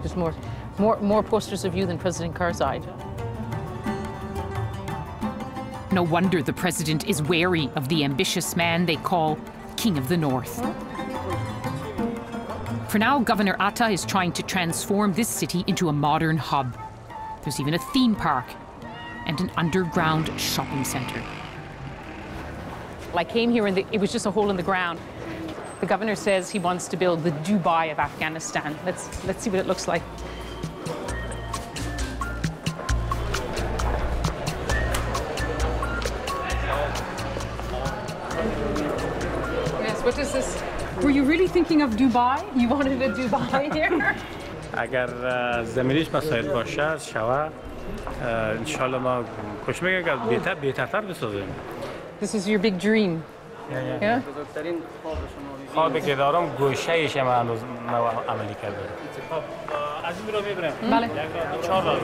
There's more posters of you than President Karzai. No wonder the president is wary of the ambitious man they call King of the North. For now, Governor Atta is trying to transform this city into a modern hub. There's even a theme park and an underground shopping centre. I came here and it was just a hole in the ground. The governor says he wants to build the Dubai of Afghanistan. Let's see what it looks like. Yes, what is this? Were you really thinking of Dubai? You wanted a Dubai here? اگر زمینیش مسائل باشه شوا ان شاء الله ما خوش میگه بهترتر بسازیم. This is your big dream. Yeah. خوابی که دارم گوشه‌ایش من هنوز عملی کرده. از این رو میبرم. بله. 4 راه.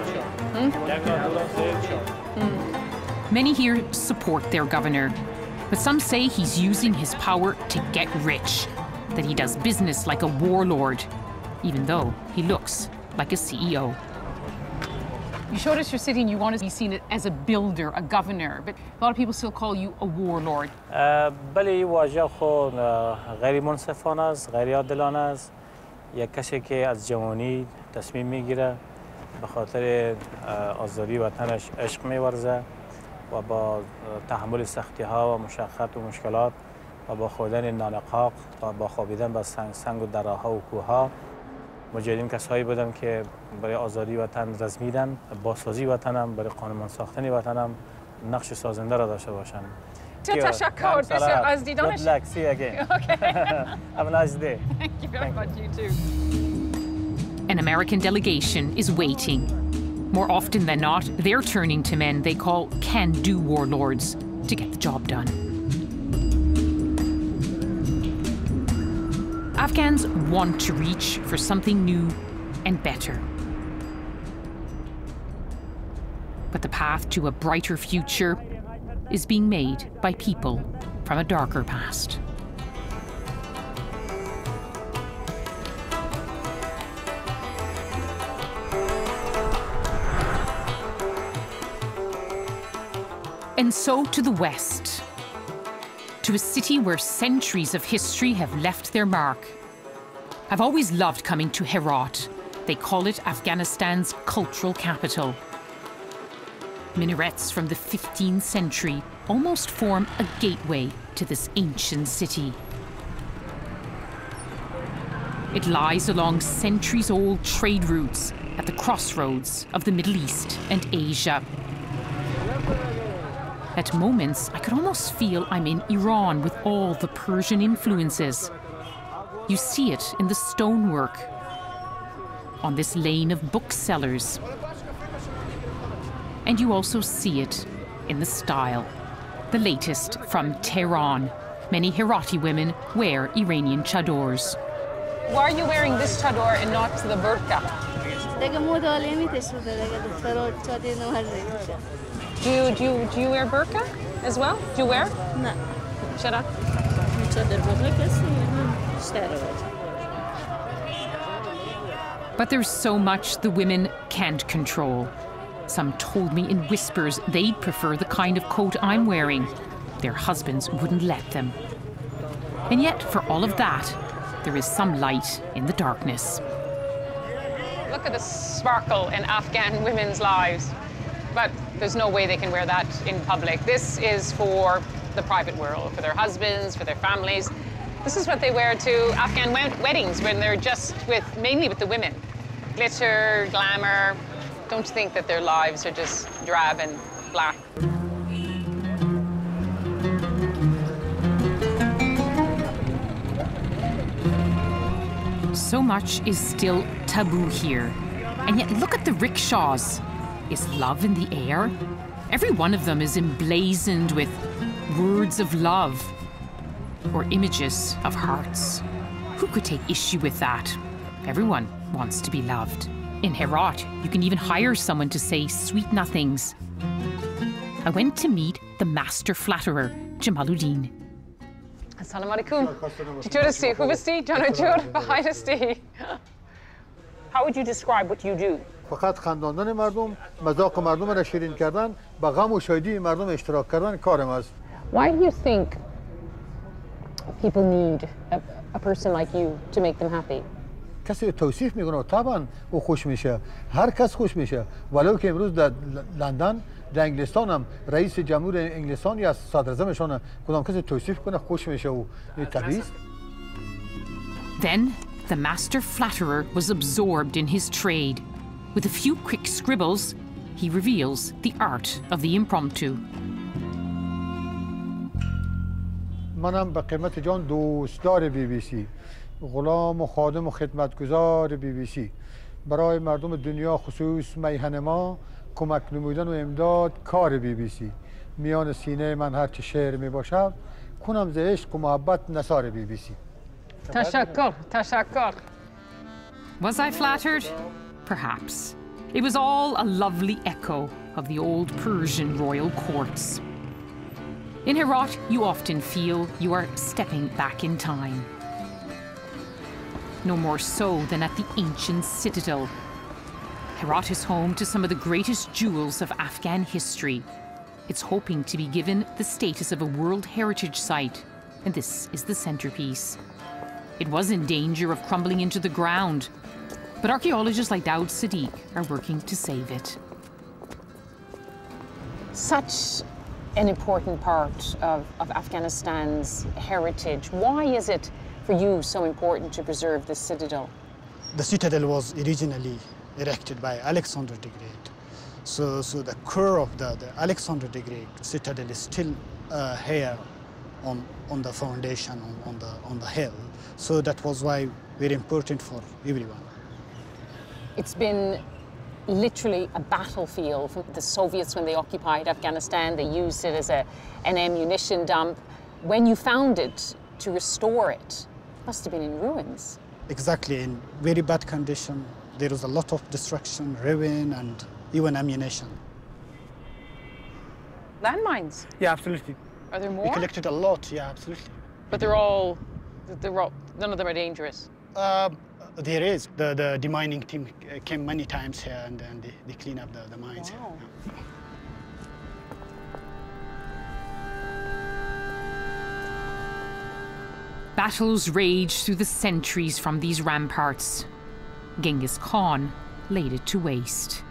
Many here support their governor, but some say he's using his power to get rich, that he does business like a warlord, even though he looks like a CEO. You showed us your city and you want to be seen as a builder, a governor, but a lot of people still call you a warlord. بله واژه خود غیر منصفانه است، غیر عادلانه است. یک کسی که از جوانی تصمیم میگیره به خاطر آزادی وطنش عشق می‌ورزه و با تحمل سختی‌ها و مشقت و مشکلات و با خوردن نانقاق و با خوابیدن با سنگ و دراها و کوه‌ها مجاهدین کسایی بودن که برای آزادی وطن رزمیدن، بازسازی وطنم، برای قانون ساختن وطنم نقش سازنده را داشته باشند. تشکر بسیار از دیدانش. Good luck. See you again. Okay. Have a nice day. Thank you very much. You too. An American delegation is waiting. More often than not, they're turning to men they call can-do warlords to get the job done. Afghans want to reach for something new and better. But the path to a brighter future is being made by people from a darker past. And so to the west, to a city where centuries of history have left their mark. I've always loved coming to Herat. They call it Afghanistan's cultural capital. Minarets from the 15th century almost form a gateway to this ancient city. It lies along centuries-old trade routes at the crossroads of the Middle East and Asia. At moments, I could almost feel I'm in Iran with all the Persian influences. You see it in the stonework, on this lane of booksellers. And you also see it in the style, the latest from Tehran. Many Herati women wear Iranian chadors. Why are you wearing this chador and not the burqa? Do you wear burqa as well? Do you wear? No. Shut up. But there's so much the women can't control. Some told me in whispers they'd prefer the kind of coat I'm wearing. Their husbands wouldn't let them. And yet, for all of that, there is some light in the darkness. Look at the sparkle in Afghan women's lives. But there's no way they can wear that in public. This is for the private world, for their husbands, for their families. This is what they wear to Afghan weddings when they're just mainly with the women. Glitter, glamour. Don't think that their lives are just drab and black. So much is still taboo here. And yet look at the rickshaws. Is love in the air? Every one of them is emblazoned with words of love or images of hearts. Who could take issue with that? Everyone wants to be loved. In Herat, you can even hire someone to say sweet nothings. I went to meet the master flatterer, Jamaluddin. Assalamu alaikum. چطور هستی؟ خوب هستی؟ جان و جور؟ بخیر هستی؟ How would you describe what you do? فقط خنداندن مردم، مذاق مردم را شیرین کردن، با غم و شادی مردم اشتراک کردن کار ماست. Why do you think people need a person like you to make them happy? کسی توصیف میکنه طبعا او خوش میشه، هر کس خوش میشه، ولو که امروز در لندن در انگلستان هم رئیس جمهور انگلستان یا صدر اعظمشون کدام کسی توصیف کنه خوش میشه و طبیعی. Then the master flatterer was absorbed in his trade. With a few quick scribbles, he reveals the art of the impromptu. منم به قیمت جان دوستدار BBC، غلام و خادم و خدمتگزار BBC. برای مردم دنیا خصوص میهن ما کمک نمودن و امداد کار BBC. میان سینه من هر چه شعر می باشد کنم ز عشق و محبت نثار BBC. تشکر، تشکر. Was I flattered? Perhaps. It was all a lovely echo of the old Persian royal courts. In Herat, you often feel you are stepping back in time. No more so than at the ancient citadel. Herat is home to some of the greatest jewels of Afghan history. It's hoping to be given the status of a World Heritage Site, and this is the centerpiece. It was in danger of crumbling into the ground, but archaeologists like Daoud Sadiq are working to save it. Such an important part of Afghanistan's heritage. Why is it for you so important to preserve this citadel? The citadel was originally erected by Alexander the Great. So the core of the Alexander the Great citadel is still here on the foundation, on the hill. So that was why very important for everyone. It's been literally a battlefield. The Soviets, when they occupied Afghanistan, they used it as an ammunition dump. When you found it, to restore it, must have been in ruins. Exactly, in very bad condition. There was a lot of destruction, ruin, and even ammunition. Landmines? Yeah, absolutely. Are there more? We collected a lot, yeah, absolutely. But none of them are dangerous? There is. The demining team came many times here and they clean up the mines. Wow. Yeah. Battles raged through the centuries from these ramparts. Genghis Khan laid it to waste.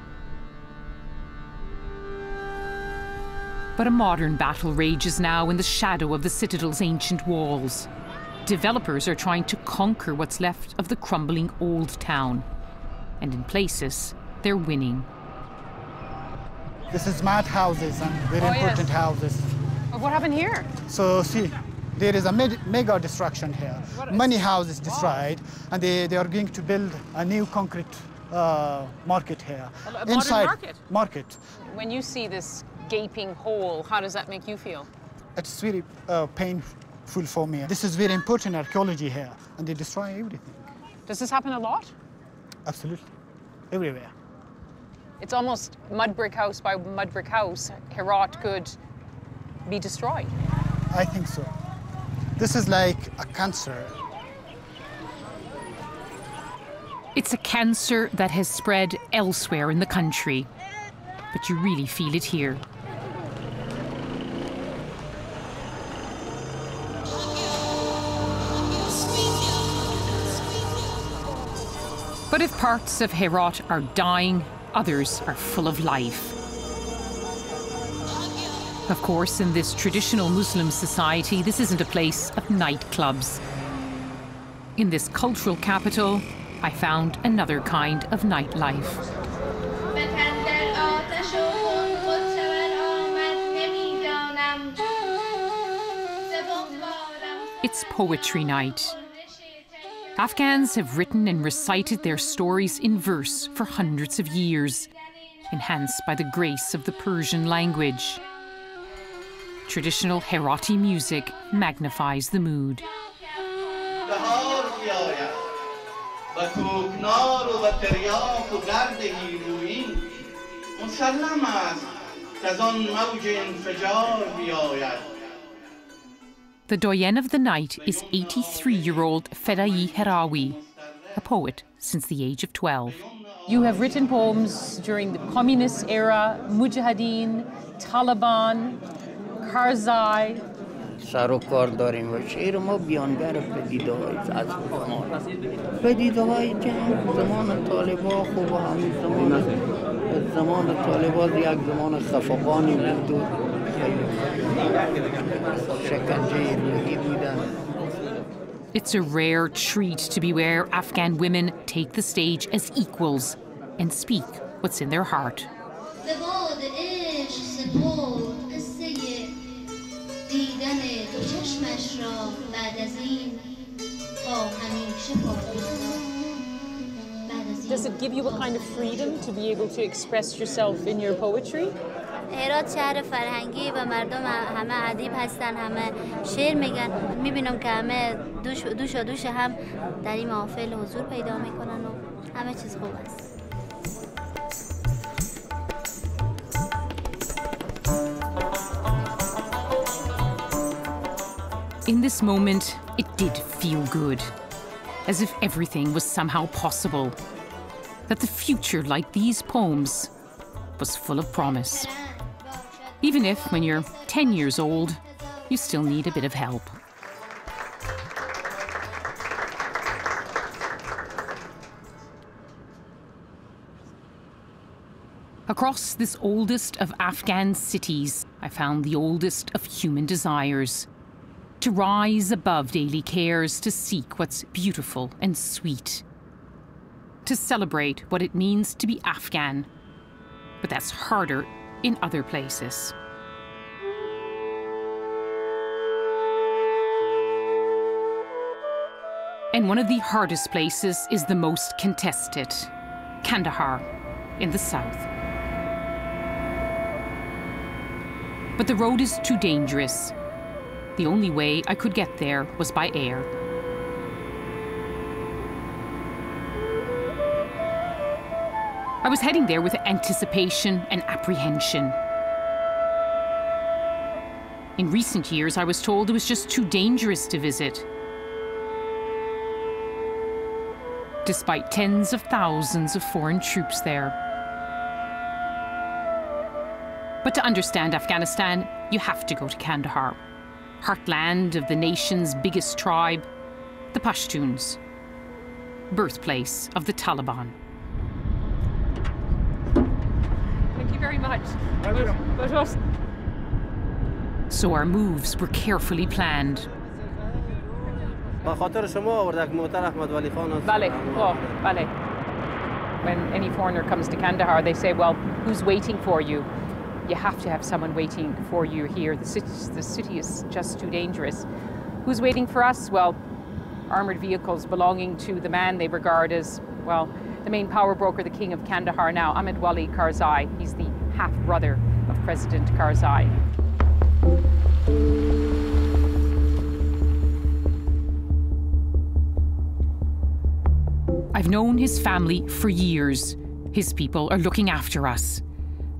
But a modern battle rages now in the shadow of the citadel's ancient walls. Developers are trying to conquer what's left of the crumbling old town. And in places, they're winning. This is mad houses and very important houses. But what happened here? So see, there is a mega destruction here. Many houses destroyed, and they are going to build a new concrete market here. A modern market? Market. When you see this gaping hole, how does that make you feel? It's very painful for me. This is very important archaeology here, and they destroy everything. Does this happen a lot? Absolutely, everywhere. It's almost mud brick house by mud brick house. Herat could be destroyed. I think so. This is like a cancer. It's a cancer that has spread elsewhere in the country, but you really feel it here. But if parts of Herat are dying, others are full of life. Of course, in this traditional Muslim society, this isn't a place of nightclubs. In this cultural capital, I found another kind of nightlife. It's poetry night. Afghans have written and recited their stories in verse for hundreds of years, enhanced by the grace of the Persian language. Traditional Herati music magnifies the mood. The doyen of the night is 83-year-old Fedai Herawi. a poet since the age of 12. You have written poems during the communist era, Mujahideen, Taliban, Karzai. سروکار داریم و شعر ما بیانگر پدیده‌های از زمان پدیده‌های جنگ زمان طالبان خوب همین زمان طالبان یک زمان خفقانی بود و شکنجه روحی بودن. It's a rare treat to be where Afghan women take the stage as equals and speak what's in their heart. Does it give you a kind of freedom to be able to express yourself in your poetry? هرات شهر فرهنگی و مردم همه ادیب هستن، همه شعر میگن. میبینم که همه دوش هم در این محافل حضور پیدا میکنن و همه چیز خوب است. In this moment, it did feel good, as if everything was somehow possible, that the future, like these poems, was full of promise. Even if, when you're 10 years old, you still need a bit of help. Across this oldest of Afghan cities, I found the oldest of human desires. To rise above daily cares, to seek what's beautiful and sweet. To celebrate what it means to be Afghan. But that's harder in other places. And one of the hardest places is the most contested, Kandahar in the south. But the road is too dangerous. The only way I could get there was by air. I was heading there with anticipation and apprehension. In recent years, I was told it was just too dangerous to visit. Despite tens of thousands of foreign troops there. But to understand Afghanistan, you have to go to Kandahar, heartland of the nation's biggest tribe, the Pashtuns, birthplace of the Taliban. Thank you very much. So our moves were carefully planned. When any foreigner comes to Kandahar, they say, well, who's waiting for you? You have to have someone waiting for you here. The city is just too dangerous. Who's waiting for us? Well, armoured vehicles belonging to the man they regard as, well, the main power broker, the king of Kandahar now, Ahmed Wali Karzai. He's the half-brother of President Karzai. I've known his family for years. His people are looking after us.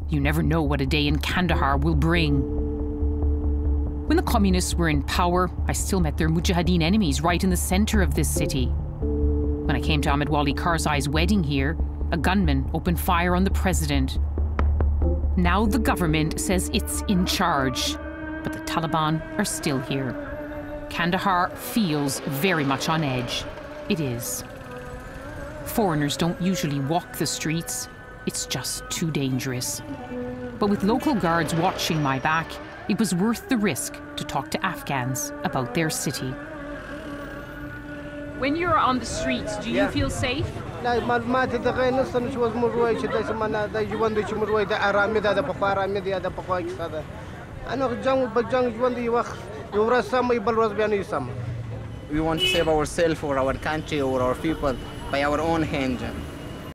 You never know what a day in Kandahar will bring. When the communists were in power, I still met their Mujahideen enemies right in the centre of this city. When I came to Ahmed Wali Karzai's wedding here, a gunman opened fire on the president. Now the government says it's in charge, but the Taliban are still here. Kandahar feels very much on edge. It is. Foreigners don't usually walk the streets. It's just too dangerous. But with local guards watching my back, it was worth the risk to talk to Afghans about their city. When you're on the streets, do you feel safe? We want to save ourselves or our country or our people by our own hand.